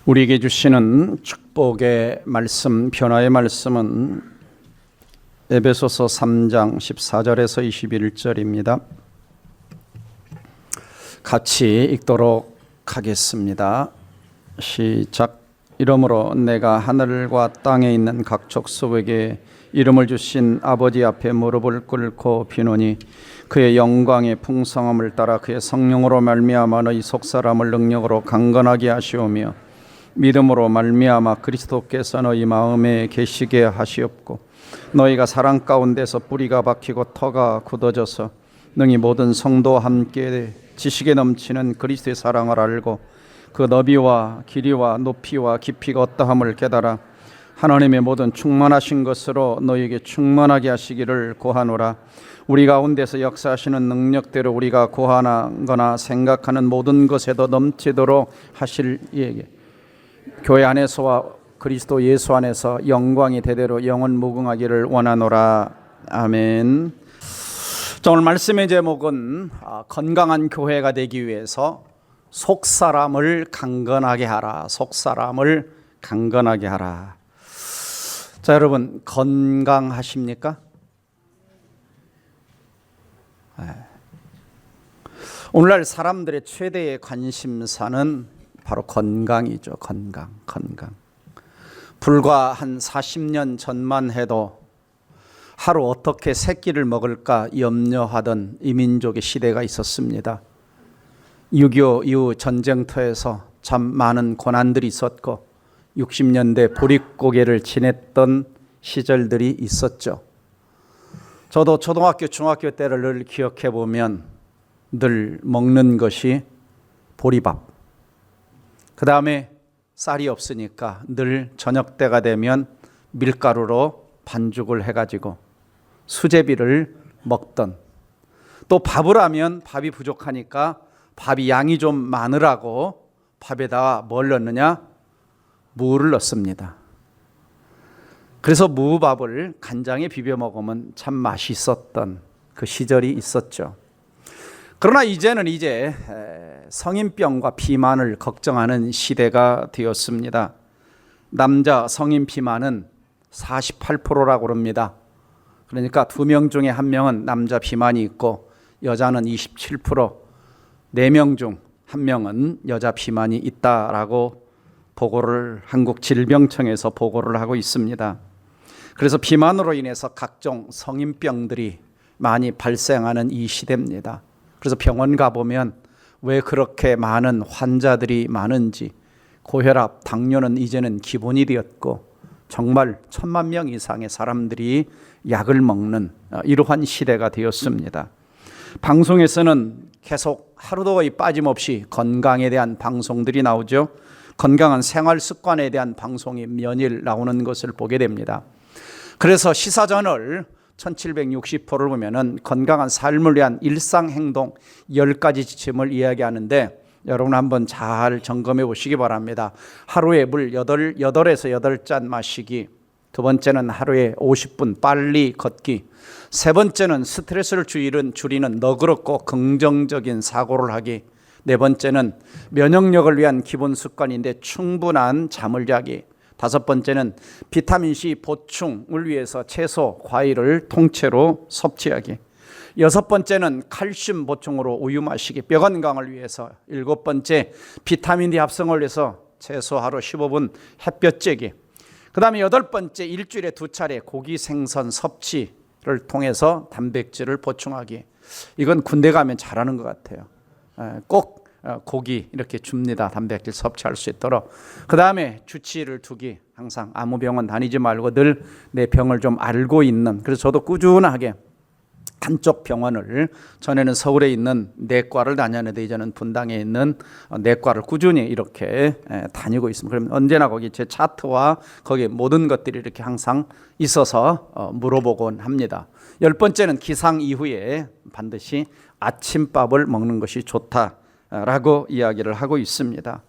우리에게 주시는 축복의 말씀, 변화의 말씀은 에베소서 3장 14절에서 21절입니다. 같이 읽도록 하겠습니다. 시작. 이러므로 내가 하늘과 땅에 있는 각 족속에게 이름을 주신 아버지 앞에 무릎을 꿇고 비노니 그의 영광의 풍성함을 따라 그의 성령으로 말미암아 너희 속사람을 능력으로 강건하게 하시오며 믿음으로 말미암아 그리스도께서 너희 마음에 계시게 하시옵고 너희가 사랑 가운데서 뿌리가 박히고 터가 굳어져서 능히 모든 성도와 함께 지식에 넘치는 그리스도의 사랑을 알고 그 너비와 길이와 높이와 깊이가 어떠함을 깨달아 하나님의 모든 충만하신 것으로 너희에게 충만하게 하시기를 구하노라. 우리 가운데서 역사하시는 능력대로 우리가 구하거나 생각하는 모든 것에도 넘치도록 하실 이에게 교회 안에서와 그리스도 예수 안에서 영광이 대대로 영원 무궁하기를 원하노라. 아멘. 자, 오늘 말씀의 제목은 건강한 교회가 되기 위해서 속사람을 강건하게 하라. 속사람을 강건하게 하라. 자, 여러분 건강하십니까? 오늘날 사람들의 최대의 관심사는 바로 건강이죠. 건강. 불과 한 40년 전만 해도 하루 어떻게 세 끼를 먹을까 염려하던 이민족의 시대가 있었습니다. 6.25 이후 전쟁터에서 참 많은 고난들이 있었고 60년대 보릿고개를 지냈던 시절들이 있었죠. 저도 초등학교, 중학교 때를 늘 기억해 보면 늘 먹는 것이 보리밥. 그 다음에 쌀이 없으니까 늘 저녁 때가 되면 밀가루로 반죽을 해가지고 수제비를 먹던, 또 밥을 하면 밥이 부족하니까 밥이 양이 좀 많으라고 밥에다가 뭘 넣느냐? 무를 넣습니다. 그래서 무밥을 간장에 비벼 먹으면 참 맛있었던 그 시절이 있었죠. 그러나 이제는 성인병과 비만을 걱정하는 시대가 되었습니다. 남자 성인 비만은 48%라고 합니다. 그러니까 2명 중에 1명은 남자 비만이 있고 여자는 27%, 4명 중 1명은 여자 비만이 있다라고 보고를 한국질병청에서 보고를 하고 있습니다. 그래서 비만으로 인해서 각종 성인병들이 많이 발생하는 이 시대입니다. 그래서 병원 가보면 왜 그렇게 많은 환자들이 많은지, 고혈압, 당뇨는 이제는 기본이 되었고 정말 1000만 명 이상의 사람들이 약을 먹는 이러한 시대가 되었습니다. 방송에서는 계속 하루도 거의 빠짐없이 건강에 대한 방송들이 나오죠. 건강한 생활 습관에 대한 방송이 연일 나오는 것을 보게 됩니다. 그래서 시사저널 1760호를 보면은 건강한 삶을 위한 일상행동 10가지 지침을 이야기하는데 여러분 한번 잘 점검해 보시기 바랍니다. 하루에 물 8에서 8잔 마시기, 두 번째는 하루에 50분 빨리 걷기, 세 번째는 스트레스를 줄이는 너그럽고 긍정적인 사고를 하기, 네 번째는 면역력을 위한 기본 습관인데 충분한 잠을 자기, 다섯 번째는 비타민C 보충을 위해서 채소, 과일을 통째로 섭취하기, 여섯 번째는 칼슘 보충으로 우유 마시기, 뼈 건강을 위해서, 일곱 번째 비타민D 합성을 위해서 채소 하루 15분 햇볕 쬐기, 그 다음에 여덟 번째 일주일에 2차례 고기 생선 섭취를 통해서 단백질을 보충하기. 이건 군대 가면 잘하는 것 같아요. 꼭 고기 이렇게 줍니다. 단백질 섭취할 수 있도록. 그 다음에 주치의를 두기. 항상 아무 병원 다니지 말고 늘 내 병을 좀 알고 있는. 그래서 저도 꾸준하게 한쪽 병원을, 전에는 서울에 있는 내과를 다녔는데 이제는 분당에 있는 내과를 꾸준히 이렇게 다니고 있습니다. 그러면 언제나 거기 제 차트와 거기 모든 것들이 이렇게 항상 있어서 물어보곤 합니다. 10번째는 기상 이후에 반드시 아침밥을 먹는 것이 좋다라고 이야기를 하고 있습니다.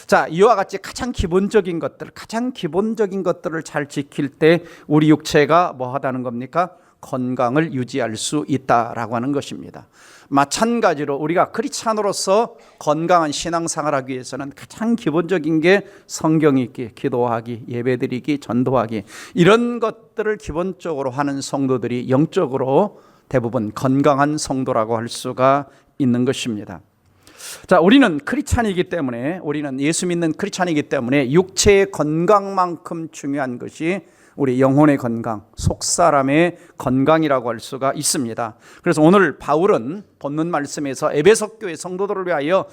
자, 이와 같이 가장 기본적인 것들을 잘 지킬 때 우리 육체가 뭐 하다는 겁니까? 건강을 유지할 수 있다라고 하는 것입니다. 마찬가지로 우리가 크리스찬으로서 건강한 신앙생활을 하기 위해서는 가장 기본적인 게 성경 읽기, 기도하기, 예배드리기, 전도하기, 이런 것들을 기본적으로 하는 성도들이 영적으로 대부분 건강한 성도라고 할 수가 있는 것입니다. 자, 우리는 크리스찬이기 때문에, 우리는 예수 믿는 크리스찬이기 때문에 육체의 건강만큼 중요한 것이 우리 영혼의 건강, 속사람의 건강이라고 할 수가 있습니다. 그래서 오늘 바울은 본문 말씀에서 에베소 교회 성도들을 위하여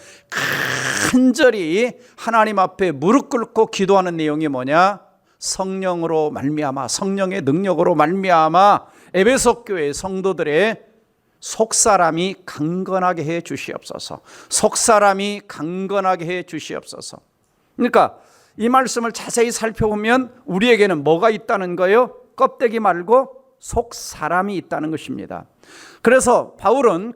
간절히 하나님 앞에 무릎 꿇고 기도하는 내용이 뭐냐? 성령으로 말미암아, 성령의 능력으로 말미암아 에베소 교회 성도들의 속사람이 강건하게 해 주시옵소서. 속사람이 강건하게 해 주시옵소서. 그러니까 이 말씀을 자세히 살펴보면 우리에게는 뭐가 있다는 거예요? 껍데기 말고 속사람이 있다는 것입니다. 그래서 바울은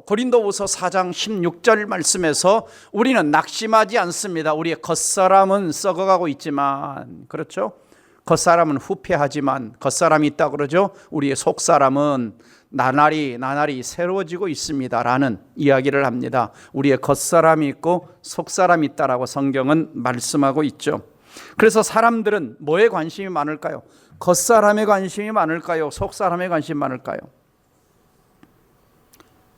고린도후서 4장 16절 말씀에서 우리는 낙심하지 않습니다. 우리의 겉사람은 썩어가고 있지만, 그렇죠? 겉사람은 후패하지만 겉사람이 있다 그러죠. 우리의 속사람은 나날이 새로워지고 있습니다 라는 이야기를 합니다. 우리의 겉사람이 있고 속사람이 있다라고 성경은 말씀하고 있죠. 그래서 사람들은 뭐에 관심이 많을까요? 겉사람에 관심이 많을까요? 속사람에 관심이 많을까요?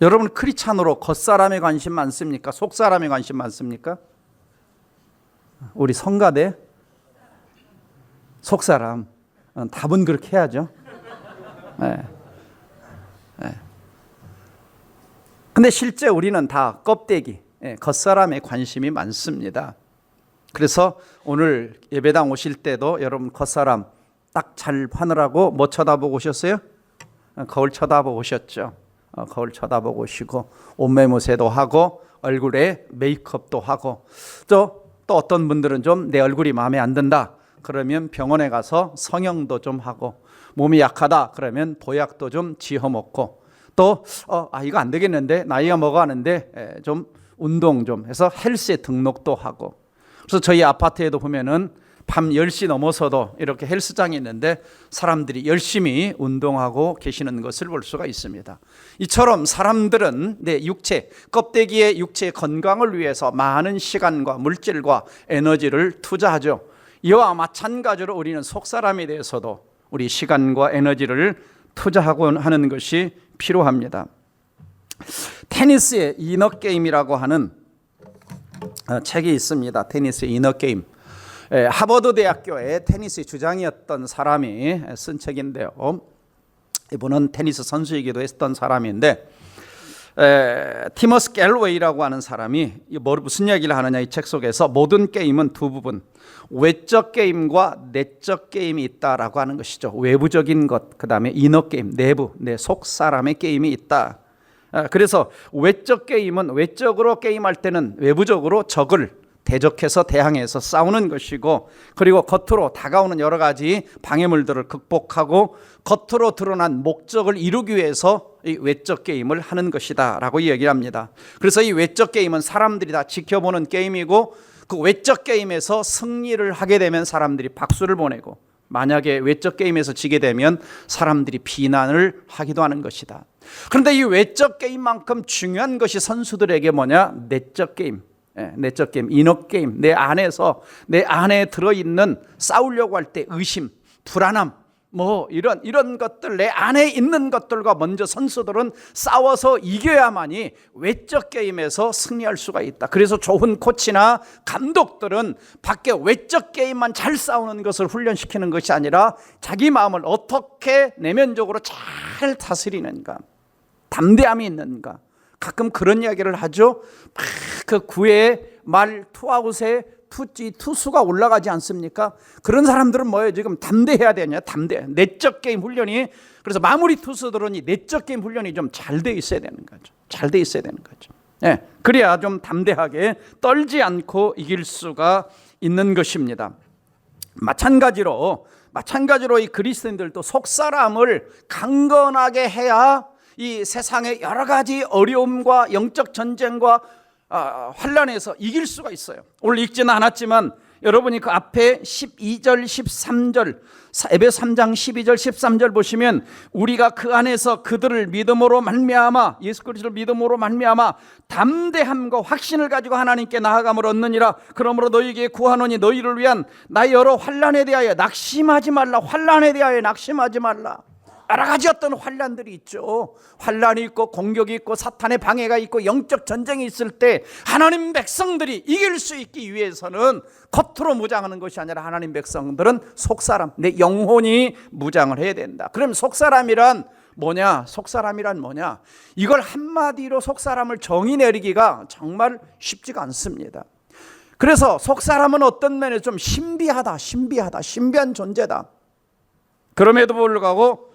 여러분 크리스찬으로 겉사람에 관심 많습니까? 속사람에 관심 많습니까? 우리 성가대 속사람. 답은 그렇게 해야죠. 네. 근데 실제 우리는 다 껍데기, 겉사람에 관심이 많습니다. 그래서 오늘 예배당 오실 때도 여러분 겉사람 딱 잘 하느라고 뭐 쳐다보고 오셨어요? 거울 쳐다보고 오셨죠. 거울 쳐다보고 오시고 옷매무새도 하고 얼굴에 메이크업도 하고 또 어떤 분들은 좀 내 얼굴이 마음에 안 든다 그러면 병원에 가서 성형도 좀 하고, 몸이 약하다 그러면 보약도 좀 지어 먹고, 또 이거 안 되겠는데 나이가 먹어가는데 좀 운동 좀 해서 헬스에 등록도 하고. 그래서 저희 아파트에도 보면은 밤 10시 넘어서도 이렇게 헬스장이 있는데 사람들이 열심히 운동하고 계시는 것을 볼 수가 있습니다. 이처럼 사람들은 내 육체, 껍데기의 육체의 건강을 위해서 많은 시간과 물질과 에너지를 투자하죠. 이와 마찬가지로 우리는 속사람에 대해서도 우리 시간과 에너지를 투자하고 하는 것이 필요합니다. 테니스의 이너게임이라고 하는 책이 있습니다. 테니스의 이너게임. 하버드 대학교의 테니스 주장이었던 사람이 쓴 책인데요. 이분은 테니스 선수이기도 했던 사람인데, 티머스 갤러웨이라고 하는 사람이 무슨 이야기를 하느냐, 이 책 속에서 모든 게임은 두 부분, 외적 게임과 내적 게임이 있다라고 하는 것이죠. 외부적인 것, 그 다음에 이너 게임, 내부, 내 속 사람의 게임이 있다. 그래서 외적 게임은 외적으로 게임할 때는 외부적으로 적을 대적해서 대항해서 싸우는 것이고, 그리고 겉으로 다가오는 여러 가지 방해물들을 극복하고 겉으로 드러난 목적을 이루기 위해서 이 외적 게임을 하는 것이다 라고 이야기합니다. 그래서 이 외적 게임은 사람들이 다 지켜보는 게임이고, 그 외적 게임에서 승리를 하게 되면 사람들이 박수를 보내고, 만약에 외적 게임에서 지게 되면 사람들이 비난을 하기도 하는 것이다. 그런데 이 외적 게임만큼 중요한 것이 선수들에게 뭐냐? 내적 게임. 내적 게임, 이너 게임. 내 안에 들어있는, 싸우려고 할 때 의심, 불안함, 이런 것들, 내 안에 있는 것들과 먼저 선수들은 싸워서 이겨야만이 외적 게임에서 승리할 수가 있다. 그래서 좋은 코치나 감독들은 밖에 외적 게임만 잘 싸우는 것을 훈련시키는 것이 아니라 자기 마음을 어떻게 내면적으로 잘 다스리는가, 담대함이 있는가. 가끔 그런 이야기를 하죠. 그 9회 말 투아웃에 투수가 올라가지 않습니까? 그런 사람들은 뭐예요? 지금 담대해야 되냐? 내적 게임 훈련이. 그래서 마무리 투수들은 이 내적 게임 훈련이 좀 잘 돼 있어야 되는 거죠. 잘 돼 있어야 되는 거죠. 그래야 좀 담대하게 떨지 않고 이길 수가 있는 것입니다. 마찬가지로 이 그리스도인들도 속사람을 강건하게 해야 이 세상의 여러 가지 어려움과 영적 전쟁과 환란에서 이길 수가 있어요. 오늘 읽지는 않았지만 여러분이 그 앞에 12절 13절 에베소 3장 12절 13절 보시면 우리가 그 안에서 그들을 믿음으로 말미암아 예수 그리스도를 믿음으로 말미암아 담대함과 확신을 가지고 하나님께 나아감을 얻느니라. 그러므로 너희에게 구하노니 너희를 위한 나의 여러 환난에 대하여 낙심하지 말라. 환난에 대하여 낙심하지 말라. 여러 가지 어떤 환난들이 있죠. 환난이 있고 공격이 있고 사탄의 방해가 있고 영적 전쟁이 있을 때 하나님 백성들이 이길 수 있기 위해서는 겉으로 무장하는 것이 아니라 하나님 백성들은 속사람, 내 영혼이 무장을 해야 된다. 그럼 속사람이란 뭐냐? 속사람이란 뭐냐? 이걸 한마디로 속사람을 정의 내리기가 정말 쉽지가 않습니다. 그래서 속사람은 어떤 면에서 좀 신비한 존재다. 그럼에도 불구하고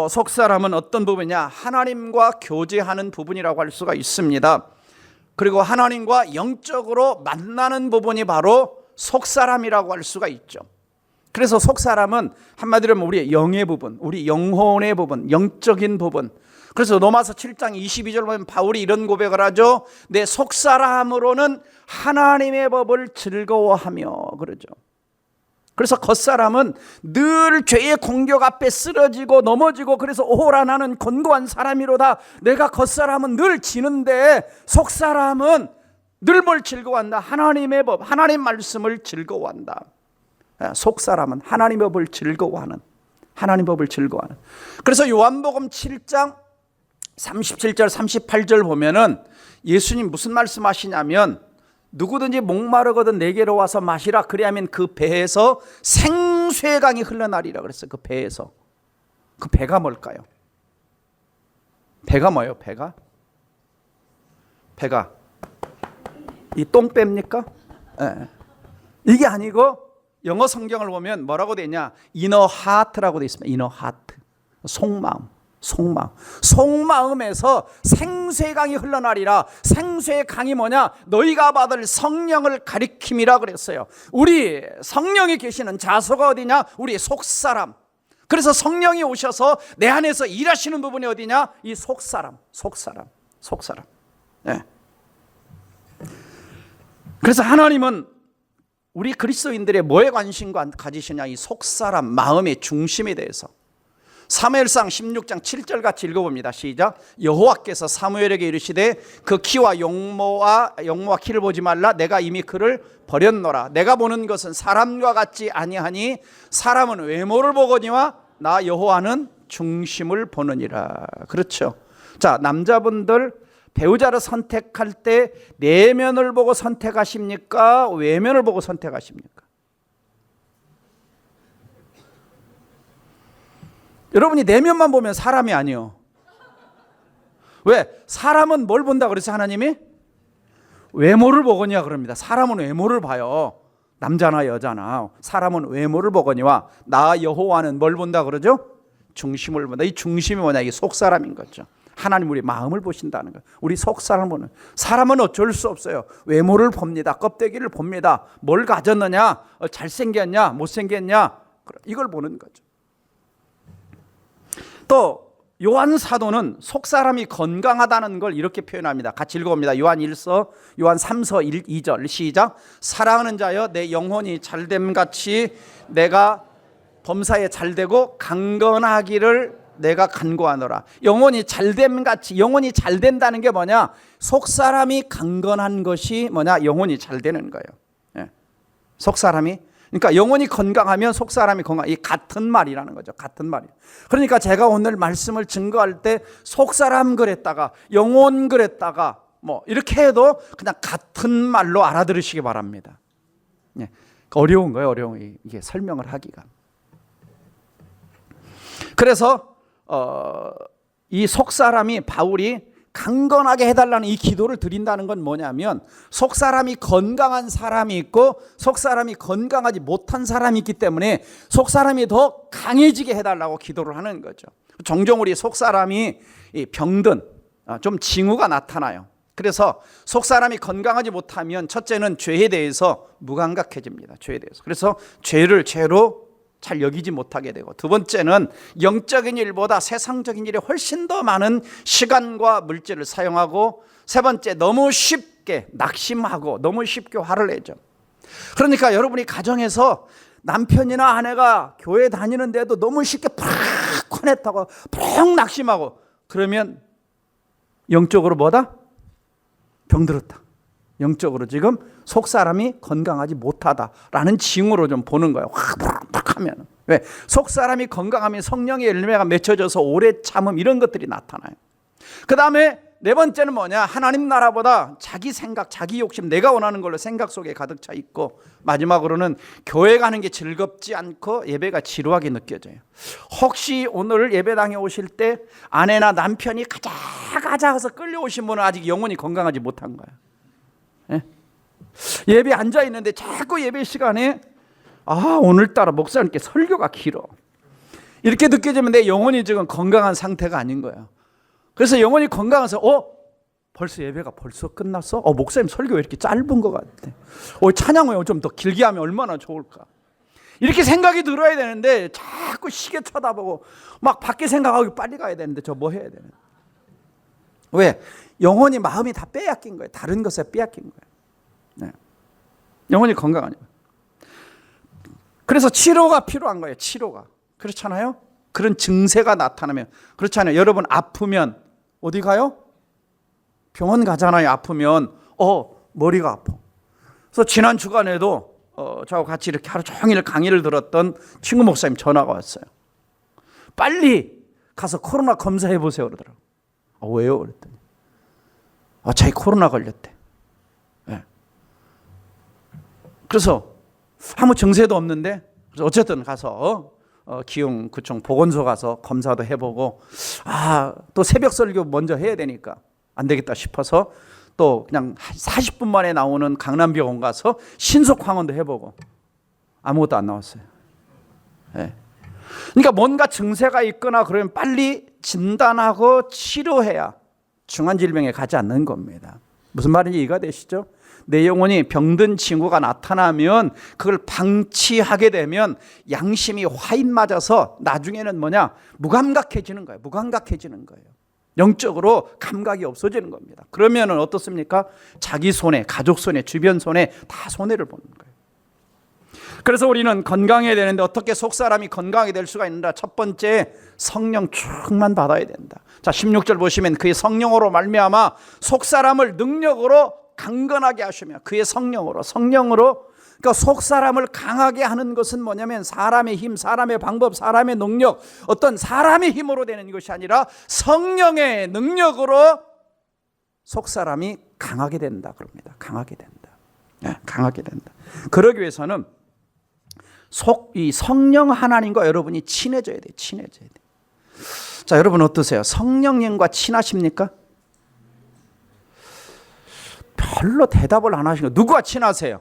속사람은 어떤 부분이냐? 하나님과 교제하는 부분이라고 할 수가 있습니다. 그리고 하나님과 영적으로 만나는 부분이 바로 속사람이라고 할 수가 있죠. 그래서 속사람은 한마디로 하면 우리의 영의 부분, 우리 영혼의 부분, 영적인 부분. 그래서 로마서 7장 22절 보면 바울이 이런 고백을 하죠. 내 속사람으로는 하나님의 법을 즐거워하며 그러죠. 그래서 겉사람은 늘 죄의 공격 앞에 쓰러지고 넘어지고 그래서 오호라 나는 곤고한 사람이로다. 내가 겉사람은 늘 지는데 속사람은 늘 뭘 즐거워한다? 하나님의 법, 하나님 말씀을 즐거워한다. 속사람은 하나님의 법을 즐거워하는, 하나님 법을 즐거워하는. 그래서 요한복음 7장 37절 38절 보면은 예수님 무슨 말씀하시냐면 누구든지 목마르거든 내게로 와서 마시라. 그리하면 그 배에서 생수의 강이 흘러나리라 그랬어요. 그 배에서. 그 배가 뭘까요? 배가 뭐예요? 배가 이 똥배입니까? 네. 이게 아니고 영어 성경을 보면 뭐라고 되어 있냐? inner heart라고 되어 있습니다. inner heart. 속마음에서 생수의 강이 흘러나리라. 생수의 강이 뭐냐? 너희가 받을 성령을 가리킴이라 그랬어요. 우리 성령이 계시는 자소가 어디냐? 우리 속사람. 그래서 성령이 오셔서 내 안에서 일하시는 부분이 어디냐? 이 속사람. 네. 그래서 하나님은 우리 그리스도인들의 뭐에 관심과 가지시냐? 이 속사람, 마음의 중심에 대해서. 사무엘상 16장 7절 같이 읽어봅니다. 시작. 여호와께서 사무엘에게 이르시되 그 키와 용모와 키를 보지 말라. 내가 이미 그를 버렸노라. 내가 보는 것은 사람과 같지 아니하니 사람은 외모를 보거니와 나 여호와는 중심을 보느니라. 그렇죠. 자, 남자분들 배우자를 선택할 때 내면을 보고 선택하십니까? 외면을 보고 선택하십니까? 여러분이 내면만 보면 사람이 아니요. 왜? 사람은 뭘 본다 그랬어요? 하나님이? 외모를 보거니와 그럽니다. 사람은 외모를 봐요. 남자나 여자나 사람은 외모를 보거니와 나 여호와는 뭘 본다 그러죠? 중심을 본다. 이 중심이 뭐냐? 이게 속사람인 거죠. 하나님 우리 마음을 보신다는 거예요. 우리 속사람을 보는. 사람은 어쩔 수 없어요. 외모를 봅니다. 껍데기를 봅니다. 뭘 가졌느냐? 잘생겼냐? 못생겼냐? 이걸 보는 거죠. 또 요한 사도는 속사람이 건강하다는 걸 이렇게 표현합니다. 같이 읽어봅니다. 요한 3서 2절 시작. 사랑하는 자여 내 영혼이 잘됨같이 내가 범사에 잘되고 강건하기를 내가 간구하노라. 영혼이 잘됨같이, 영혼이 잘된다는 게 뭐냐? 속사람이 강건한 것이 뭐냐? 영혼이 잘되는 거예요. 예. 속사람이, 그러니까 영혼이 건강하면 속사람이 건강. 이 같은 말이라는 거죠. 같은 말이. 그러니까 제가 오늘 말씀을 증거할 때 속사람 그랬다가 영혼 그랬다가 뭐 이렇게 해도 그냥 같은 말로 알아들으시기 바랍니다. 예. 어려운 거예요. 어려운 이게 설명을 하기가. 그래서 이 속사람이 바울이 강건하게 해달라는 이 기도를 드린다는 건 뭐냐면 속사람이 건강한 사람이 있고 속사람이 건강하지 못한 사람이 있기 때문에 속사람이 더 강해지게 해달라고 기도를 하는 거죠. 종종 우리 속사람이 병든 좀 징후가 나타나요. 그래서 속사람이 건강하지 못하면 첫째는 죄에 대해서 무감각해집니다. 죄에 대해서. 그래서 죄를 죄로 잘 여기지 못하게 되고, 두 번째는 영적인 일보다 세상적인 일에 훨씬 더 많은 시간과 물질을 사용하고, 세 번째 너무 쉽게 낙심하고 너무 쉽게 화를 내죠. 그러니까 여러분이 가정에서 남편이나 아내가 교회 다니는데도 너무 쉽게 팍 화냈다고 푹 낙심하고 그러면 영적으로 뭐다? 병들었다. 영적으로 지금 속 사람이 건강하지 못하다라는 징후로 좀 보는 거예요. 확 하면. 왜? 속 사람이 건강하면 성령의 열매가 맺혀져서 오래 참음 이런 것들이 나타나요. 그 다음에 네 번째는 뭐냐? 하나님 나라보다 자기 생각, 자기 욕심, 내가 원하는 걸로 생각 속에 가득 차 있고, 마지막으로는 교회 가는 게 즐겁지 않고 예배가 지루하게 느껴져요. 혹시 오늘 예배당에 오실 때 아내나 남편이 가자 해서 끌려오신 분은 아직 영혼이 건강하지 못한 거예요. 예? 예배 앉아 있는데 자꾸 예배 시간에 오늘따라 목사님께 설교가 길어, 이렇게 느껴지면 내 영혼이 지금 건강한 상태가 아닌 거예요. 그래서 영혼이 건강해서 벌써 예배가 벌써 끝났어? 목사님 설교 왜 이렇게 짧은 것 같아? 찬양을 좀 더 길게 하면 얼마나 좋을까? 이렇게 생각이 들어야 되는데 자꾸 시계 쳐다보고 막 밖에 생각하고 빨리 가야 되는데 저 뭐 해야 되는? 왜? 영혼이 마음이 다 빼앗긴 거예요. 다른 것에 빼앗긴 거예요. 네. 영혼이 건강하니까. 그래서 치료가 필요한 거예요. 치료가. 그렇잖아요? 그런 증세가 나타나면. 그렇잖아요. 여러분 아프면 어디 가요? 병원 가잖아요. 아프면 머리가 아파. 그래서 지난 주간에도 저하고 같이 이렇게 하루 종일 강의를 들었던 친구 목사님 전화가 왔어요. 빨리 가서 코로나 검사해 보세요 그러더라고요. 왜요? 그랬더니 자기 코로나 걸렸대. 네. 그래서 아무 증세도 없는데 어쨌든 가서 기흥구청 보건소 가서 검사도 해보고 또 새벽 설교 먼저 해야 되니까 안 되겠다 싶어서 또 그냥 40분 만에 나오는 강남병원 가서 신속 항원도 해보고 아무것도 안 나왔어요. 네. 그러니까 뭔가 증세가 있거나 그러면 빨리 진단하고 치료해야 중한 질병에 가지 않는 겁니다. 무슨 말인지 이해가 되시죠? 내 영혼이 병든 징후가 나타나면 그걸 방치하게 되면 양심이 화인 맞아서 나중에는 무감각해지는 거예요. 무감각해지는 거예요. 영적으로 감각이 없어지는 겁니다. 그러면 어떻습니까? 자기 손해, 가족 손해, 주변 손해 다 손해를 보는 거예요. 그래서 우리는 건강해야 되는데 어떻게 속사람이 건강하게 될 수가 있는가? 첫 번째, 성령 충만 받아야 된다. 자, 16절 보시면 그의 성령으로 말미암아 속사람을 능력으로 강건하게 하시며, 그의 성령으로 그러니까 속사람을 강하게 하는 것은 뭐냐면 사람의 힘, 사람의 방법, 사람의 능력, 어떤 사람의 힘으로 되는 것이 아니라 성령의 능력으로 속사람이 강하게 된다 그럽니다. 강하게 된다. 네, 강하게 된다. 그러기 위해서는 이 성령 하나님과 여러분이 친해져야 돼요. 친해져야 돼요. 자, 여러분 어떠세요? 성령님과 친하십니까? 별로 대답을 안 하시는 거. 누구와 친하세요?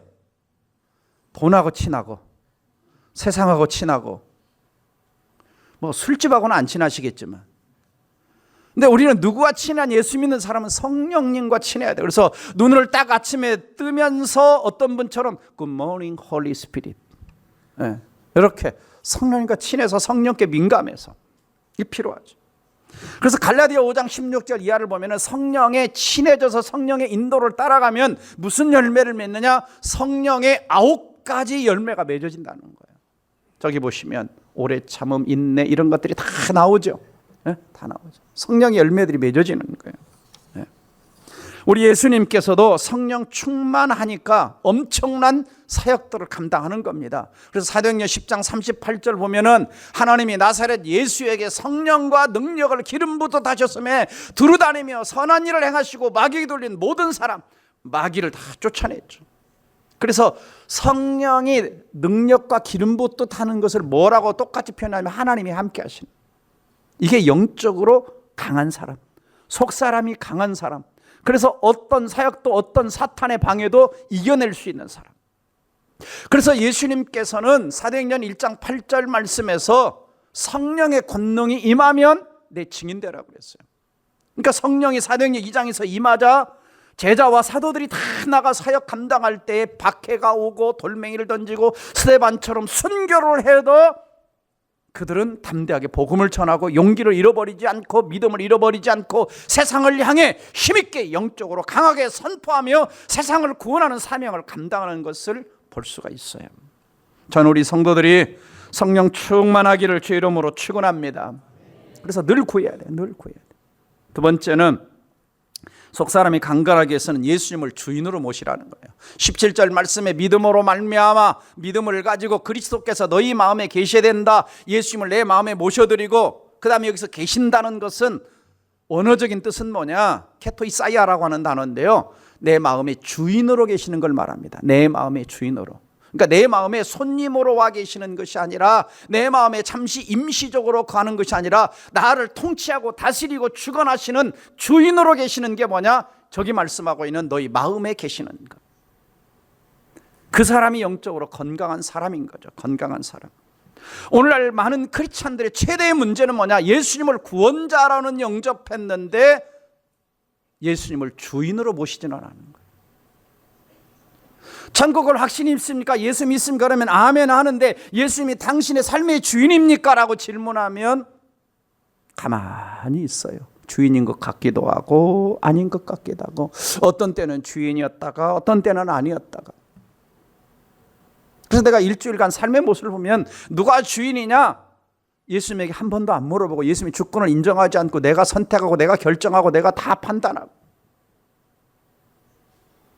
돈하고 친하고, 세상하고 친하고, 술집하고는 안 친하시겠지만, 근데 우리는 누구와 친한 예수 믿는 사람은 성령님과 친해야 돼요. 그래서 눈을 딱 아침에 뜨면서 어떤 분처럼 Good morning, Holy Spirit. 네, 이렇게 성령님과 친해서 성령께 민감해서 이게 필요하죠. 그래서 갈라디아 5장 16절 이하를 보면 성령에 친해져서 성령의 인도를 따라가면 무슨 열매를 맺느냐? 성령의 9가지 열매가 맺어진다는 거예요. 저기 보시면 오래 참음, 인내 이런 것들이 다 나오죠. 네? 다 나오죠. 성령의 열매들이 맺어지는 거예요. 네. 우리 예수님께서도 성령 충만하니까 엄청난 사역들을 감당하는 겁니다. 그래서 사도행전 10장 38절 보면은 하나님이 나사렛 예수에게 성령과 능력을 기름 부어 다셨음에 두루다니며 선한 일을 행하시고 마귀에 돌린 모든 사람, 마귀를 다 쫓아냈죠. 그래서 성령이 능력과 기름 부었다는 것을 뭐라고 똑같이 표현하면 하나님이 함께 하시는, 이게 영적으로 강한 사람, 속 사람이 강한 사람, 그래서 어떤 사역도 어떤 사탄의 방해도 이겨낼 수 있는 사람. 그래서 예수님께서는 사도행전 1장 8절 말씀에서 성령의 권능이 임하면 내 증인되라고 그랬어요. 그러니까 성령이 사도행전 2장에서 임하자 제자와 사도들이 다 나가 사역 감당할 때에 박해가 오고 돌멩이를 던지고 스데반처럼 순교를 해도 그들은 담대하게 복음을 전하고 용기를 잃어버리지 않고 믿음을 잃어버리지 않고 세상을 향해 힘있게 영적으로 강하게 선포하며 세상을 구원하는 사명을 감당하는 것을 볼 수가 있어요. 전 우리 성도들이 성령 충만하기를 주의 이름으로 축원합니다. 그래서 늘 구해야 돼. 늘 구해야 돼. 두 번째는 속사람이 강건하기 위해서는 예수님을 주인으로 모시라는 거예요. 17절 말씀에 믿음으로 말미암아 믿음을 가지고 그리스도께서 너희 마음에 계셔야 된다. 예수님을 내 마음에 모셔드리고 그 다음에 여기서 계신다는 것은 원어적인 뜻은 뭐냐? 케토이사이아라고 하는 단어인데요. 내 마음의 주인으로 계시는 걸 말합니다. 내 마음의 주인으로. 그러니까 내 마음에 손님으로 와 계시는 것이 아니라 내 마음에 잠시 임시적으로 가는 것이 아니라 나를 통치하고 다스리고 주관하시는 주인으로 계시는 게 뭐냐? 저기 말씀하고 있는 너희 마음에 계시는 것. 그 사람이 영적으로 건강한 사람인 거죠. 건강한 사람. 오늘날 많은 크리스찬들의 최대의 문제는 뭐냐? 예수님을 구원자라는 영접했는데 예수님을 주인으로 모시지는 않는 거예요. 천국을 확신이 있습니까? 예수 믿습니까? 그러면 아멘 하는데 예수님이 당신의 삶의 주인입니까? 라고 질문하면 가만히 있어요. 주인인 것 같기도 하고 아닌 것 같기도 하고 어떤 때는 주인이었다가 어떤 때는 아니었다가. 그래서 내가 일주일간 삶의 모습을 보면 누가 주인이냐? 예수님에게 한 번도 안 물어보고 예수님의 주권을 인정하지 않고 내가 선택하고 내가 결정하고 내가 다 판단하고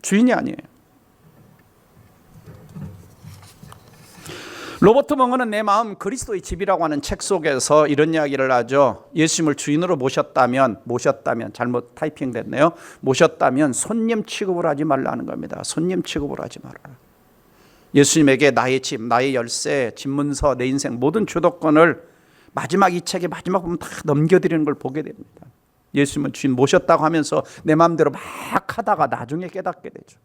주인이 아니에요. 로버트 멍어는 내 마음 그리스도의 집이라고 하는 책 속에서 이런 이야기를 하죠. 예수님을 주인으로 모셨다면 잘못 타이핑됐네요. 모셨다면 손님 취급을 하지 말라는 겁니다. 손님 취급을 하지 말아라. 예수님에게 나의 집, 나의 열쇠, 집문서, 내 인생 모든 주도권을 마지막 이 책의 마지막 부분 다 넘겨드리는 걸 보게 됩니다. 예수님은 주인 모셨다고 하면서 내 마음대로 막 하다가 나중에 깨닫게 되죠.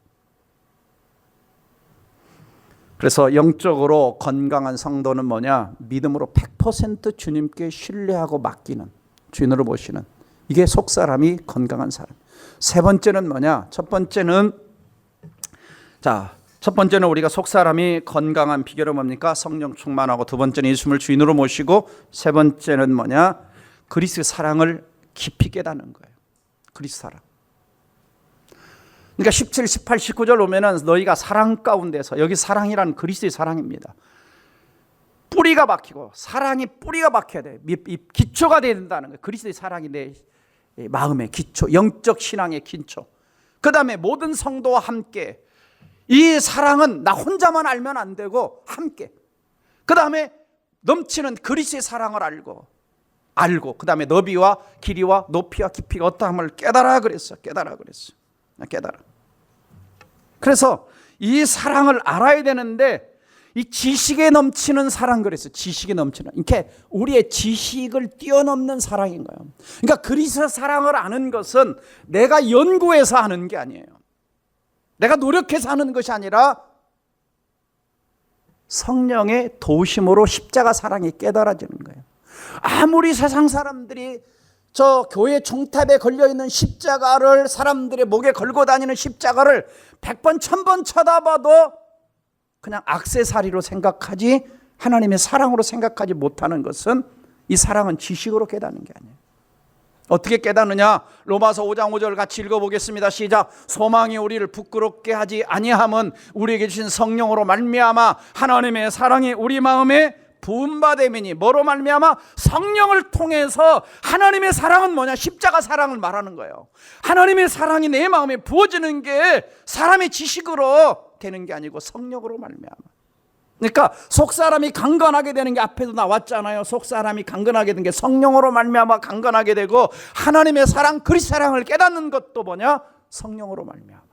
그래서 영적으로 건강한 성도는 뭐냐? 믿음으로 100% 주님께 신뢰하고 맡기는, 주인으로 모시는, 이게 속사람이 건강한 사람. 세 번째는 뭐냐? 첫 번째는 우리가 속사람이 건강한 비결은 뭡니까? 성령 충만하고, 두 번째는 예수님을 주인으로 모시고, 세 번째는 뭐냐? 그리스도의 사랑을 깊이 깨닫는 거예요. 그리스도 사랑. 그러니까 17, 18, 19절 오면은 너희가 사랑 가운데서, 여기 사랑이란 그리스도의 사랑입니다. 뿌리가 박히고, 사랑이 뿌리가 박혀야 돼. 기초가 돼야 된다는 거예요. 그리스도의 사랑이 내 마음의 기초, 영적 신앙의 기초. 그 다음에 모든 성도와 함께, 이 사랑은 나 혼자만 알면 안 되고 함께. 그 다음에 넘치는 그리스도의 사랑을 알고 그 다음에 너비와 길이와 높이와 깊이가 어떠함을 깨달아 그랬어. 깨달아. 그래서 이 사랑을 알아야 되는데, 이 지식에 넘치는 사랑 그랬어요. 지식에 넘치는. 이렇게 우리의 지식을 뛰어넘는 사랑인 거예요. 그러니까 그리스도 사랑을 아는 것은 내가 연구해서 하는 게 아니에요. 내가 노력해서 하는 것이 아니라 성령의 도우심으로 십자가 사랑이 깨달아지는 거예요. 아무리 세상 사람들이 저 교회 종탑에 걸려있는 십자가를, 사람들의 목에 걸고 다니는 십자가를 100번 1000번 쳐다봐도 그냥 액세서리로 생각하지 하나님의 사랑으로 생각하지 못하는 것은, 이 사랑은 지식으로 깨닫는 게 아니에요. 어떻게 깨닫느냐? 로마서 5장 5절 같이 읽어보겠습니다. 시작. 소망이 우리를 부끄럽게 하지 아니함은 우리에게 주신 성령으로 말미암아 하나님의 사랑이 우리 마음에 부음받음이니. 뭐로 말미암아? 성령을 통해서. 하나님의 사랑은 뭐냐? 십자가 사랑을 말하는 거예요. 하나님의 사랑이 내 마음에 부어지는 게 사람의 지식으로 되는 게 아니고 성령으로 말미암아. 그러니까 속사람이 강건하게 되는 게 앞에도 나왔잖아요. 속사람이 강건하게 된 게 성령으로 말미암아 강건하게 되고, 하나님의 사랑, 그리스도 사랑을 깨닫는 것도 뭐냐? 성령으로 말미암아.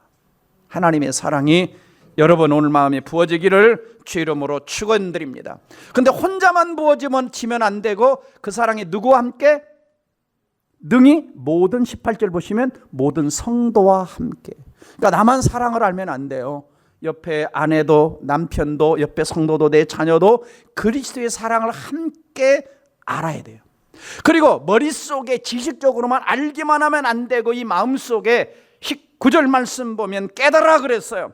하나님의 사랑이 여러분 오늘 마음에 부어지기를 주 이름으로 축원드립니다. 근데 혼자만 부어지면 안 되고, 그 사랑이 누구와 함께? 능히 모든 18절 보시면 모든 성도와 함께. 그러니까 나만 사랑을 알면 안 돼요. 옆에 아내도, 남편도, 옆에 성도도, 내 자녀도 그리스도의 사랑을 함께 알아야 돼요. 그리고 머릿속에 지식적으로만 알기만 하면 안 되고, 이 마음속에 9절 말씀 보면 깨달아 그랬어요.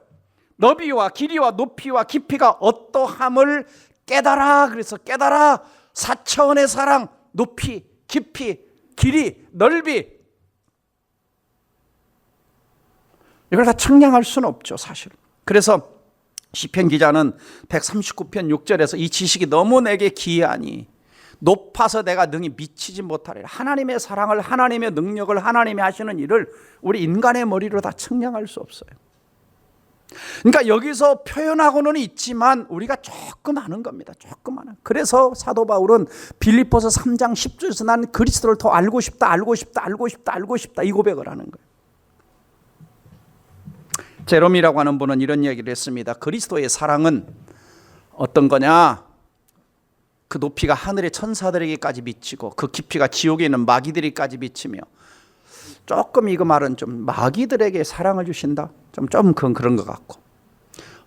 너비와 길이와 높이와 깊이가 어떠함을 깨달아. 그래서 깨달아. 4차원의 사랑, 높이, 깊이, 길이, 넓이, 이걸 다 측량할 수는 없죠, 사실. 그래서 시편 기자는 139편 6절에서 이 지식이 너무 내게 기이하니 높아서 내가 능히 미치지 못하리라. 하나님의 사랑을, 하나님의 능력을, 하나님이 하시는 일을 우리 인간의 머리로 다 측량할 수 없어요. 그러니까 여기서 표현하고는 있지만 우리가 조금 아는 겁니다. 조금 아는. 그래서 사도 바울은 빌립보서 3장 10절에서 난 그리스도를 더 알고 싶다, 알고 싶다, 알고 싶다, 알고 싶다 이 고백을 하는 거예요. 제롬이라고 하는 분은 이런 얘기를 했습니다. 그리스도의 사랑은 어떤 거냐? 그 높이가 하늘의 천사들에게까지 미치고 그 깊이가 지옥에 있는 마귀들에게까지 미치며, 조금 이거 말은 좀 마귀들에게 사랑을 주신다? 좀 그런 것 같고,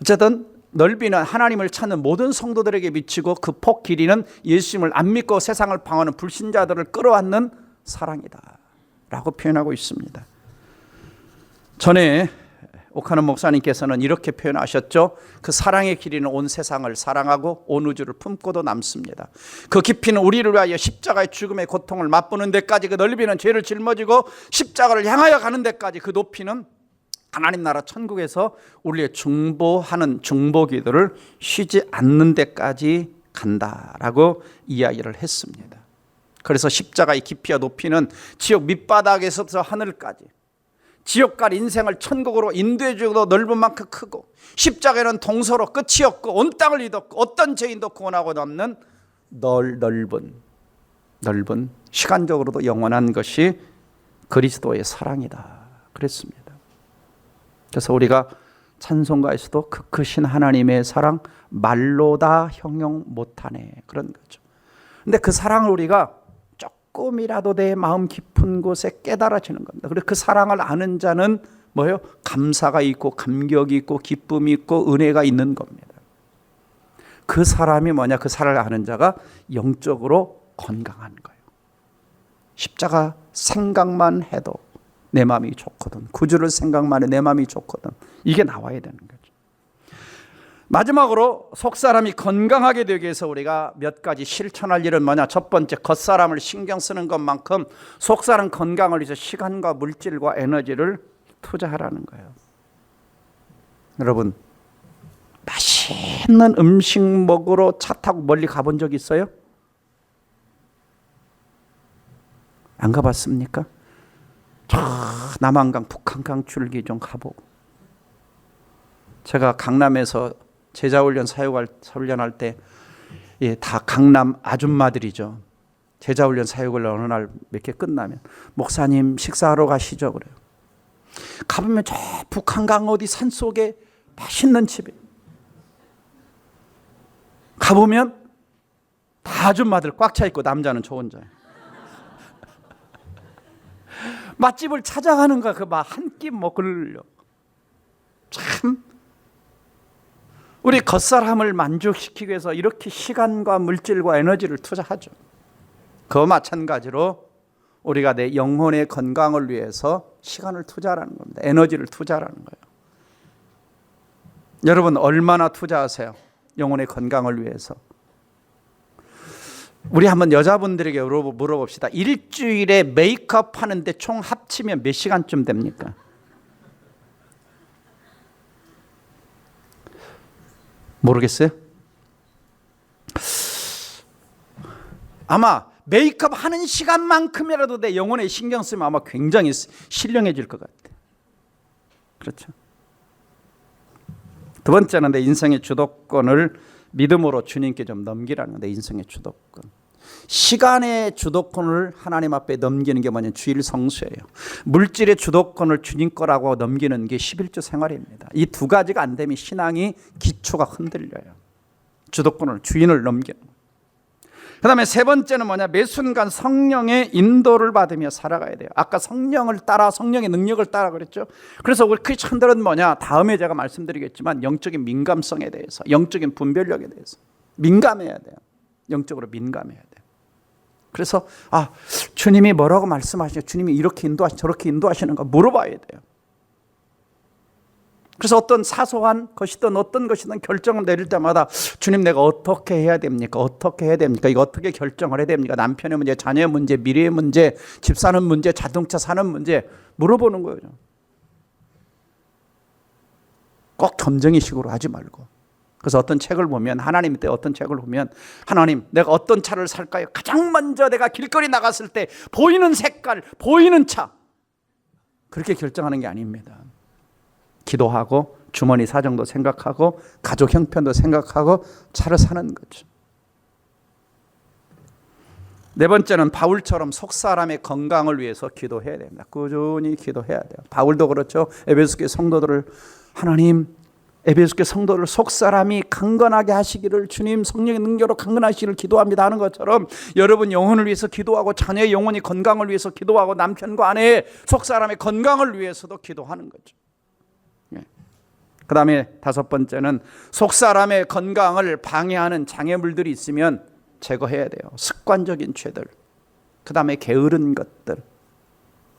어쨌든 넓이는 하나님을 찾는 모든 성도들에게 미치고 그 폭 길이는 예수님을 안 믿고 세상을 방황하는 불신자들을 끌어안는 사랑이다 라고 표현하고 있습니다. 전에 오카는 목사님께서는 이렇게 표현하셨죠. 그 사랑의 길이는 온 세상을 사랑하고 온 우주를 품고도 남습니다. 그 깊이는 우리를 위하여 십자가의 죽음의 고통을 맛보는 데까지, 그 넓이는 죄를 짊어지고 십자가를 향하여 가는 데까지, 그 높이는 하나님 나라 천국에서 우리의 중보하는 중보기도를 쉬지 않는 데까지 간다라고 이야기를 했습니다. 그래서 십자가의 깊이와 높이는 지옥 밑바닥에서부터 하늘까지, 지옥갈 인생을 천국으로 인도해 주고도 넓은 만큼 크고, 십자가에는 동서로 끝이 없고 온 땅을 이뤘고 어떤 죄인도 구원하고 남는 넓은 시간적으로도 영원한 것이 그리스도의 사랑이다 그랬습니다. 그래서 우리가 찬송가에서도 그 크신 하나님의 사랑 말로 다 형용 못하네 그런 거죠. 근데 그 사랑을 우리가 조금이라도 내 마음 깊은 곳에 깨달아지는 겁니다. 그래서 그 사랑을 아는 자는 뭐예요? 감사가 있고 감격이 있고 기쁨이 있고 은혜가 있는 겁니다. 그 사람이 뭐냐? 그 사랑을 아는 자가 영적으로 건강한 거예요. 십자가 생각만 해도 내 마음이 좋거든. 구주를 생각만 해도 내 마음이 좋거든. 이게 나와야 되는 거죠. 마지막으로 속사람이 건강하게 되기 위해서 우리가 몇 가지 실천할 일은 뭐냐? 첫 번째, 겉사람을 신경 쓰는 것만큼 속사람 건강을 위해서 시간과 물질과 에너지를 투자하라는 거예요. 여러분, 맛있는 음식 먹으러 차 타고 멀리 가본 적 있어요? 안 가봤습니까? 남한강, 북한강 줄기 좀 가보고. 제가 강남에서 제자훈련 훈련할 때, 다 강남 아줌마들이죠. 제자훈련 사역을 어느 날 몇 개 끝나면 목사님 식사하러 가시죠 그래요. 가보면 저 북한강 어디 산속에 맛있는 집에 가보면 다 아줌마들 꽉 차 있고 남자는 저 혼자예요. 맛집을 찾아가는 거야. 그 막 한 끼 먹으려고. 참 우리 겉사람을 만족시키기 위해서 이렇게 시간과 물질과 에너지를 투자하죠. 그 마찬가지로 우리가 내 영혼의 건강을 위해서 시간을 투자하라는 겁니다. 에너지를 투자하라는 거예요. 여러분 얼마나 투자하세요? 영혼의 건강을 위해서. 우리 한번 여자분들에게 물어봅시다. 일주일에 메이크업 하는데 총 합치면 몇 시간쯤 됩니까? 모르겠어요? 아마 메이크업 하는 시간만큼이라도 내 영혼에 신경 쓰면 아마 굉장히 신령해질 것 같아요. 그렇죠? 두 번째는 내 인생의 주도권을 믿음으로 주님께 좀 넘기라는 내 인생의 주도권. 시간의 주도권을 하나님 앞에 넘기는 게 뭐냐면 주일 성수예요. 물질의 주도권을 주님 거라고 넘기는 게 11조 생활입니다. 이 두 가지가 안 되면 신앙이 기초가 흔들려요. 주도권을 주인을 넘기는. 그 다음에 세 번째는 뭐냐? 매 순간 성령의 인도를 받으며 살아가야 돼요. 아까 성령을 따라, 성령의 능력을 따라 그랬죠. 그래서 우리 크리스천들은 뭐냐? 다음에 제가 말씀드리겠지만 영적인 민감성에 대해서, 영적인 분별력에 대해서 민감해야 돼요. 영적으로 민감해야 돼요. 그래서 주님이 뭐라고 말씀하시냐, 주님이 이렇게 인도하시냐, 저렇게 인도하시는가 물어봐야 돼요. 그래서 어떤 사소한 것이든 어떤 것이든 결정을 내릴 때마다 주님 내가 어떻게 해야 됩니까? 어떻게 해야 됩니까? 이거 어떻게 결정을 해야 됩니까? 남편의 문제, 자녀의 문제, 미래의 문제, 집 사는 문제, 자동차 사는 문제 물어보는 거예요. 꼭 점쟁이식으로 하지 말고 그래서 어떤 책을 보면, 하나님 때 어떤 책을 보면, 하나님 내가 어떤 차를 살까요? 가장 먼저 내가 길거리 나갔을 때 보이는 색깔, 보이는 차, 그렇게 결정하는 게 아닙니다. 기도하고 주머니 사정도 생각하고 가족 형편도 생각하고 차를 사는 거죠. 네 번째는 바울처럼 속사람의 건강을 위해서 기도해야 됩니다. 꾸준히 기도해야 돼요. 바울도 그렇죠. 에베소교회 성도들을, 하나님 에베소교회 성도를 속사람이 강건하게 하시기를, 주님 성령의 능력으로 강건하시기를 기도합니다 하는 것처럼, 여러분 영혼을 위해서 기도하고 자녀의 영혼이 건강을 위해서 기도하고 남편과 아내의 속사람의 건강을 위해서도 기도하는 거죠. 그 다음에 다섯 번째는 속사람의 건강을 방해하는 장애물들이 있으면 제거해야 돼요. 습관적인 죄들, 그 다음에 게으른 것들.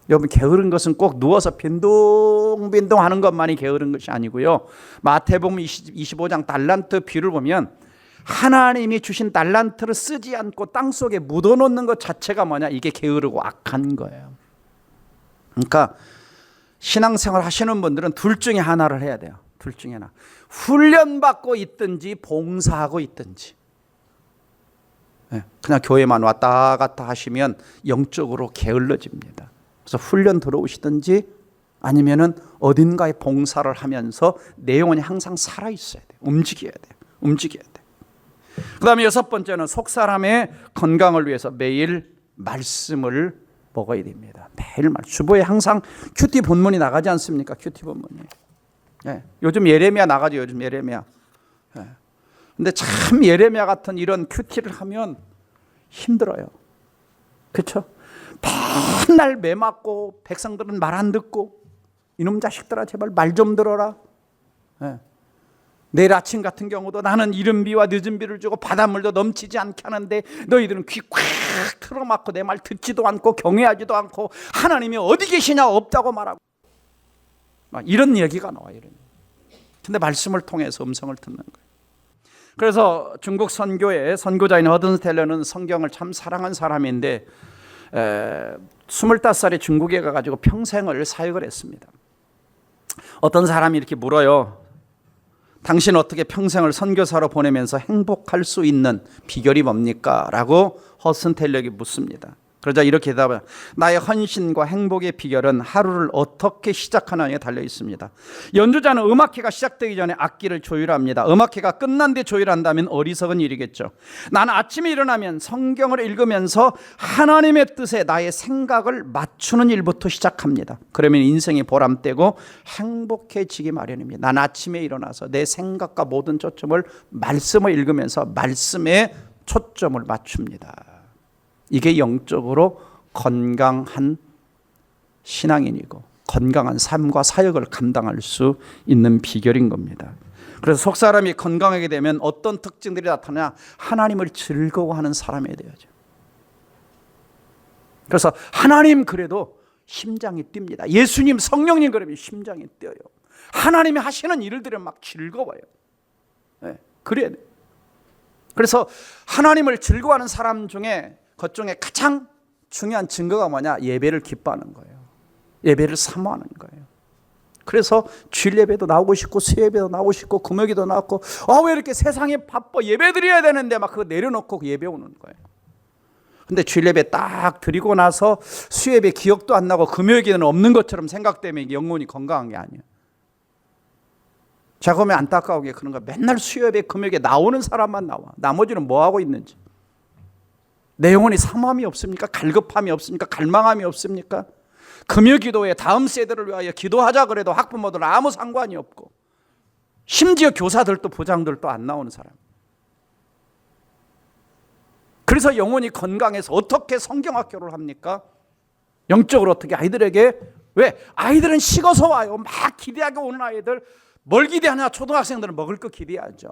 여러분, 게으른 것은 꼭 누워서 빈둥빈둥 하는 것만이 게으른 것이 아니고요. 마태복음 25장 달란트 비유를 보면 하나님이 주신 달란트를 쓰지 않고 땅속에 묻어놓는 것 자체가 뭐냐? 이게 게으르고 악한 거예요. 그러니까 신앙생활 하시는 분들은 둘 중에 하나를 해야 돼요. 둘 중에 하나. 훈련받고 있든지 봉사하고 있든지. 그냥 교회만 왔다 갔다 하시면 영적으로 게을러집니다. 그래서 훈련 들어오시든지 아니면은 어딘가에 봉사를 하면서 내 영혼이 항상 살아 있어야 돼요. 움직여야 돼요. 움직여야 돼요. 그 다음에 여섯 번째는 속사람의 건강을 위해서 매일 말씀을 먹어야 됩니다. 매일 주보에 항상 큐티 본문이 나가지 않습니까? 큐티 본문이. 요즘 예레미야 나가죠. 요즘 예레미야. 근데 참 예레미야 같은 이런 큐티를 하면 힘들어요. 그렇죠? 맨날 매 맞고 백성들은 말 안 듣고, 이놈 자식들아 제발 말 좀 들어라. 내일 아침 같은 경우도 나는 이른 비와 늦은 비를 주고 바닷물도 넘치지 않게 하는데 너희들은 귀 꽉 틀어막고 내 말 듣지도 않고 경외하지도 않고 하나님이 어디 계시냐 없다고 말하고, 막 이런 얘기가 나와요. 근데 말씀을 통해서 음성을 듣는 거예요. 그래서 중국 선교의 선교자인 허든스텔러는 성경을 참 사랑한 사람인데 25살에 중국에 가가지고 평생을 사역을 했습니다. 어떤 사람이 이렇게 물어요. 당신 어떻게 평생을 선교사로 보내면서 행복할 수 있는 비결이 뭡니까? 라고 허든스텔러에게 묻습니다. 그러자 이렇게 대답해요. 나의 헌신과 행복의 비결은 하루를 어떻게 시작하느냐에 달려 있습니다. 연주자는 음악회가 시작되기 전에 악기를 조율합니다. 음악회가 끝난 뒤 조율한다면 어리석은 일이겠죠. 나는 아침에 일어나면 성경을 읽으면서 하나님의 뜻에 나의 생각을 맞추는 일부터 시작합니다. 그러면 인생이 보람되고 행복해지기 마련입니다. 나는 아침에 일어나서 내 생각과 모든 초점을 말씀을 읽으면서 말씀에 초점을 맞춥니다. 이게 영적으로 건강한 신앙인이고 건강한 삶과 사역을 감당할 수 있는 비결인 겁니다. 그래서 속사람이 건강하게 되면 어떤 특징들이 나타나냐? 하나님을 즐거워하는 사람이 되어야죠. 그래서 하나님 그래도 심장이 뜁니다. 예수님, 성령님 그러면 심장이 뛰어요. 하나님이 하시는 일들은 막 즐거워요. 그래야 돼요. 그래서 하나님을 즐거워하는 사람 중에 그 중에 가장 중요한 증거가 뭐냐? 예배를 기뻐하는 거예요. 예배를 사모하는 거예요. 그래서 주일 예배도 나오고 싶고 수요예배도 나오고 싶고 금요일도 나오고, 왜 이렇게 세상에 바빠, 예배 드려야 되는데 막 그거 내려놓고 예배 오는 거예요. 근데 주일 예배 딱 드리고 나서 수요예배 기억도 안 나고 금요일에는 없는 것처럼 생각되면 영혼이 건강한 게 아니에요. 제가 보면 안타까운 게 그런 거예요. 맨날 수요예배 금요일에 나오는 사람만 나와. 나머지는 뭐 하고 있는지. 내 영혼이 사모함이 없습니까? 갈급함이 없습니까? 갈망함이 없습니까? 금요 기도회 다음 세대를 위하여 기도하자 그래도 학부모들 아무 상관이 없고, 심지어 교사들도 부장들도 안 나오는 사람. 그래서 영혼이 건강해서 어떻게 성경학교를 합니까? 영적으로 어떻게 아이들에게, 왜? 아이들은 식어서 와요. 막 기대하게 오는 아이들, 뭘 기대하냐? 초등학생들은 먹을 거 기대하죠.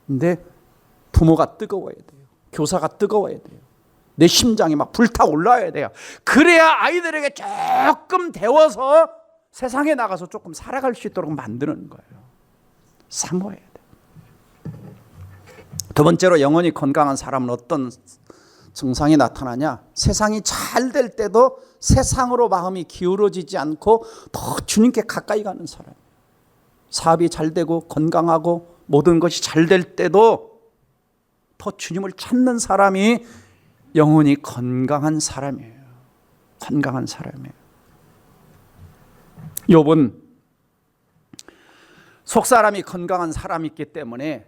근데 부모가 뜨거워야 돼요. 교사가 뜨거워야 돼요. 내 심장이 막 불타올라야 돼요. 그래야 아이들에게 조금 데워서 세상에 나가서 조금 살아갈 수 있도록 만드는 거예요. 사모해야 돼요. 두 번째로 영혼이 건강한 사람은 어떤 증상이 나타나냐? 세상이 잘 될 때도 세상으로 마음이 기울어지지 않고 더 주님께 가까이 가는 사람. 사업이 잘 되고 건강하고 모든 것이 잘 될 때도 더 주님을 찾는 사람이 영혼이 건강한 사람이에요. 건강한 사람이에요. 욥은 속사람이 건강한 사람이기 때문에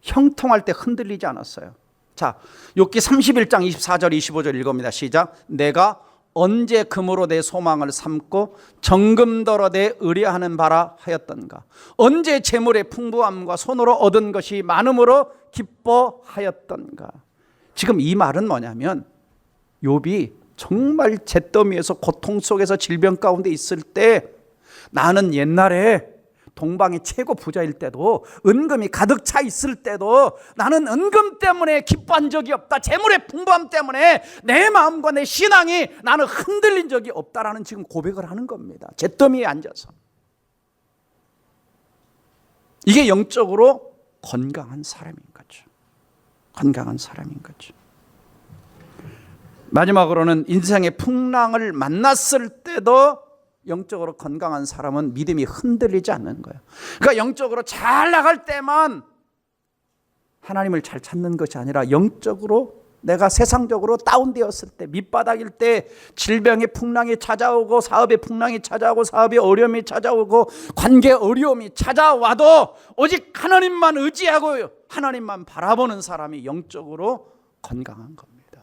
형통할 때 흔들리지 않았어요. 자, 욥기 31장 24절 25절 읽어봅니다. 시작. 내가 언제 금으로 내 소망을 삼고 정금더러 내 의뢰하는 바라 하였던가. 언제 재물의 풍부함과 손으로 얻은 것이 많음으로 기뻐하였던가. 지금 이 말은 뭐냐면 욥이 정말 잿더미에서 고통 속에서 질병 가운데 있을 때 나는 옛날에 동방의 최고 부자일 때도 은금이 가득 차 있을 때도 나는 은금 때문에 기뻐한 적이 없다. 재물의 풍부함 때문에 내 마음과 내 신앙이 나는 흔들린 적이 없다라는 지금 고백을 하는 겁니다. 잿더미에 앉아서. 이게 영적으로 건강한 사람인 거죠. 건강한 사람인 거죠. 마지막으로는 인생의 풍랑을 만났을 때도 영적으로 건강한 사람은 믿음이 흔들리지 않는 거예요. 그러니까 영적으로 잘 나갈 때만 하나님을 잘 찾는 것이 아니라 영적으로 내가 세상적으로 다운되었을 때, 밑바닥일 때 질병의 풍랑이 찾아오고 사업의 풍랑이 찾아오고 사업의 어려움이 찾아오고 관계 어려움이 찾아와도 오직 하나님만 의지하고 하나님만 바라보는 사람이 영적으로 건강한 겁니다.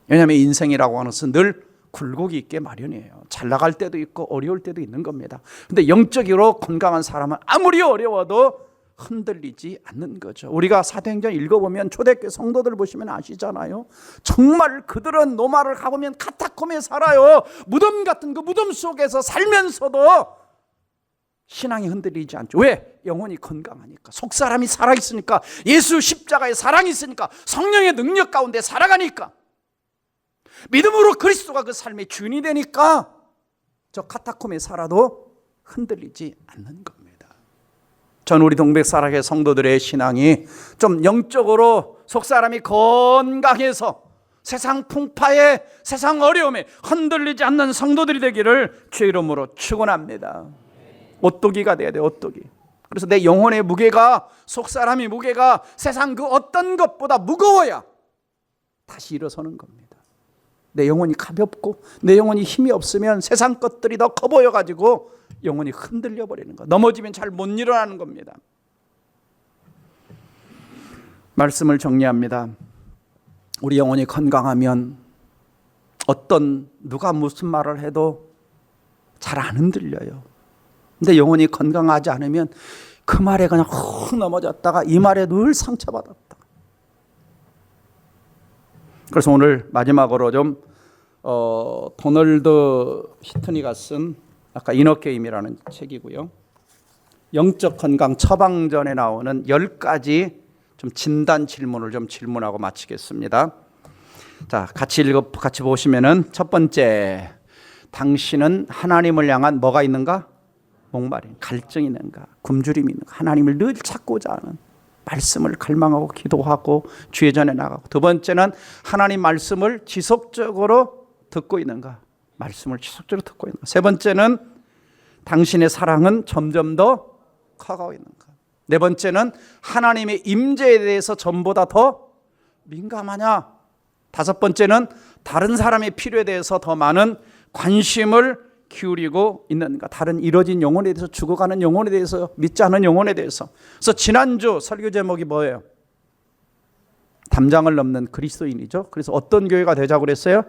왜냐하면 인생이라고 하는 것은 늘 굴곡이 있게 마련이에요. 잘 나갈 때도 있고 어려울 때도 있는 겁니다. 근데 영적으로 건강한 사람은 아무리 어려워도 흔들리지 않는 거죠. 우리가 사도행전 읽어보면 초대교회 성도들 보시면 아시잖아요. 정말 그들은 노마를 가보면 카타콤에 살아요. 무덤 같은 그 무덤 속에서 살면서도 신앙이 흔들리지 않죠. 왜? 영혼이 건강하니까. 속사람이 살아있으니까. 예수 십자가의 사랑이 있으니까. 성령의 능력 가운데 살아가니까. 믿음으로 그리스도가 그 삶의 주인이 되니까 저 카타콤에 살아도 흔들리지 않는 겁니다. 전 우리 동백사랑의 성도들의 신앙이 좀 영적으로 속사람이 건강해서 세상 풍파에 세상 어려움에 흔들리지 않는 성도들이 되기를 주의 이름으로 축원합니다. 오뚜기가 돼야 돼. 오뚜기. 그래서 내 영혼의 무게가 속사람의 무게가 세상 그 어떤 것보다 무거워야 다시 일어서는 겁니다. 내 영혼이 가볍고 내 영혼이 힘이 없으면 세상 것들이 더 커 보여가지고 영혼이 흔들려 버리는 거. 넘어지면 잘 못 일어나는 겁니다. 말씀을 정리합니다. 우리 영혼이 건강하면 어떤 누가 무슨 말을 해도 잘 안 흔들려요. 근데 영혼이 건강하지 않으면 그 말에 그냥 훅 넘어졌다가 이 말에 늘 상처받았다. 그래서 오늘 마지막으로 좀 도널드 히트니가 쓴 아까 이너게임이라는 책이고요. 영적 건강 처방전에 나오는 10가지 좀 진단 질문을 좀 질문하고 마치겠습니다. 자, 같이 보시면은 첫 번째, 당신은 하나님을 향한 뭐가 있는가? 목마름, 갈증이 있는가? 굶주림이 있는가? 하나님을 늘 찾고자 하는 말씀을 갈망하고 기도하고 주의 전에 나가고. 두 번째는 하나님 말씀을 지속적으로 듣고 있는가? 말씀을 지속적으로 듣고 있는가? 세 번째는 당신의 사랑은 점점 더 커가고 있는가? 네 번째는 하나님의 임재에 대해서 전보다 더 민감하냐? 다섯 번째는 다른 사람의 필요에 대해서 더 많은 관심을 기울이고 있는가? 다른 이뤄진 영혼에 대해서, 죽어가는 영혼에 대해서, 믿지 않은 영혼에 대해서. 그래서 지난주 설교 제목이 뭐예요? 담장을 넘는 그리스도인이죠. 그래서 어떤 교회가 되자고 그랬어요?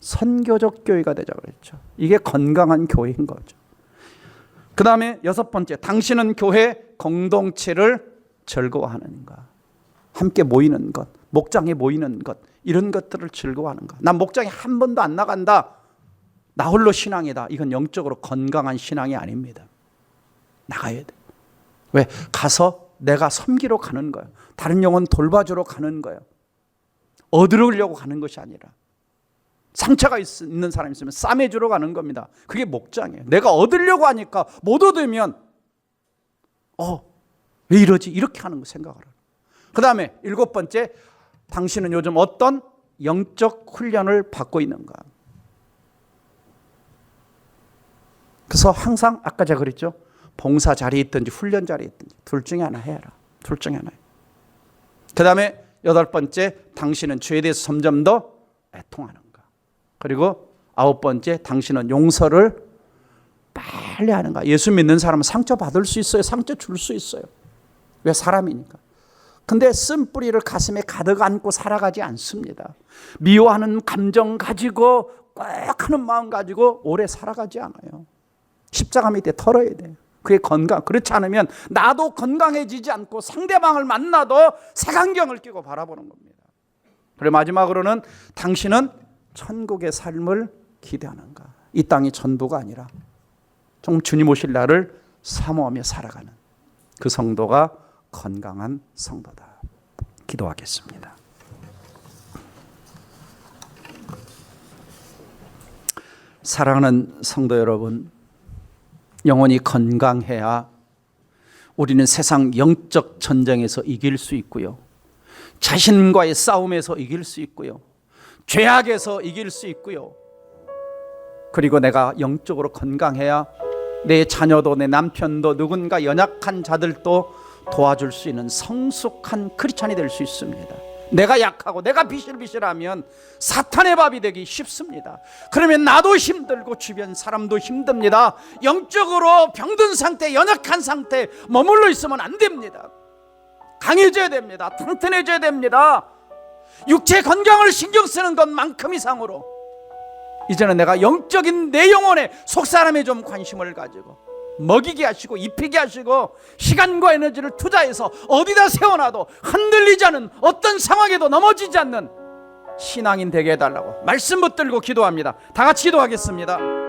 선교적 교회가 되자고 그랬죠. 이게 건강한 교회인 거죠. 그 다음에 여섯 번째, 당신은 교회 공동체를 즐거워하는가? 함께 모이는 것, 목장에 모이는 것, 이런 것들을 즐거워하는가? 난 목장에 한 번도 안 나간다, 나 홀로 신앙이다. 이건 영적으로 건강한 신앙이 아닙니다. 나가야 돼. 왜? 가서 내가 섬기러 가는 거예요. 다른 영혼 돌봐주러 가는 거예요. 얻으려고 가는 것이 아니라. 상처가 있는 사람이 있으면 싸매주러 가는 겁니다. 그게 목장이에요. 내가 얻으려고 하니까 못 얻으면 왜 이러지? 이렇게 하는 거 생각을 해요. 그 다음에 일곱 번째, 당신은 요즘 어떤 영적 훈련을 받고 있는가? 그래서 항상 아까 제가 그랬죠. 봉사 자리에 있든지 훈련 자리에 있든지 둘 중에 하나 해라. 둘 중에 하나. 그 다음에 8번째, 당신은 죄에 대해서 점점 더 애통하는가. 그리고 9번째, 당신은 용서를 빨리 하는가. 예수 믿는 사람은 상처 받을 수 있어요. 상처 줄 수 있어요. 왜? 사람이니까. 근데 쓴뿌리를 가슴에 가득 안고 살아가지 않습니다. 미워하는 감정 가지고 꼭 하는 마음 가지고 오래 살아가지 않아요. 십자가 밑에 털어야 돼요. 그게 건강. 그렇지 않으면 나도 건강해지지 않고 상대방을 만나도 색안경을 끼고 바라보는 겁니다. 그리고 마지막으로는 당신은 천국의 삶을 기대하는가. 이 땅이 전부가 아니라 좀 주님 오실 날을 사모하며 살아가는 그 성도가 건강한 성도다. 기도하겠습니다. 사랑하는 성도 여러분, 영혼이 건강해야 우리는 세상 영적 전쟁에서 이길 수 있고요, 자신과의 싸움에서 이길 수 있고요, 죄악에서 이길 수 있고요, 그리고 내가 영적으로 건강해야 내 자녀도 내 남편도 누군가 연약한 자들도 도와줄 수 있는 성숙한 크리스찬이 될 수 있습니다. 내가 약하고 내가 비실비실하면 사탄의 밥이 되기 쉽습니다. 그러면 나도 힘들고 주변 사람도 힘듭니다. 영적으로 병든 상태, 연약한 상태 머물러 있으면 안 됩니다. 강해져야 됩니다. 튼튼해져야 됩니다. 육체 건강을 신경 쓰는 것만큼 이상으로 이제는 내가 영적인 내 영혼에 속사람에 좀 관심을 가지고 먹이게 하시고 입히게 하시고 시간과 에너지를 투자해서 어디다 세워놔도 흔들리지 않은, 어떤 상황에도 넘어지지 않는 신앙인 되게 해달라고 말씀 붙들고 기도합니다. 다 같이 기도하겠습니다.